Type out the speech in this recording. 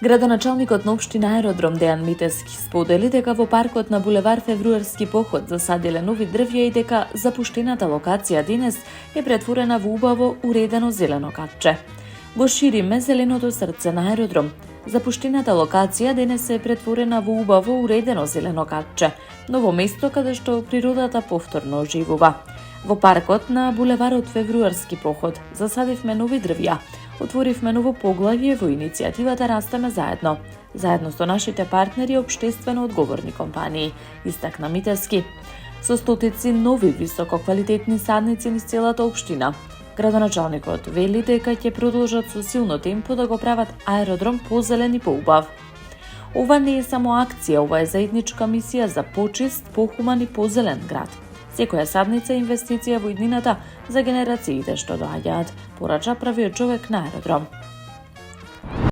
Градоначалникот на општина Аеродром Дејан Митевски сподели дека во паркот на булевар Февруарски поход засадиле нови дрвја и дека запуштената локација денес е претворена во убаво уредено зелено катче. Го шириме зеленото срце на Аеродром. Запуштената локација денес е претворена во убаво уредено зелено катче, ново место каде што природата повторно оживува. Во паркот на булеварот Февруарски поход засадивме нови дрвја. Отворивме ново поглавје во иницијативата Растеме заедно, заедно со нашите партнери и општествено одговорни компании, истакна Митевски. Со стотици нови висококвалитетни садници низ целата општина, градоначалникот вели дека ќе продолжат со силно темпо да го прават аеродром позелен и поубав. Ова не е само акција, ова е заедничка мисија за почист, похуман и позелен град. Секоја садница е инвестиција во иднината за генерациите што доаѓаат, порача првиот човек на Аеродром.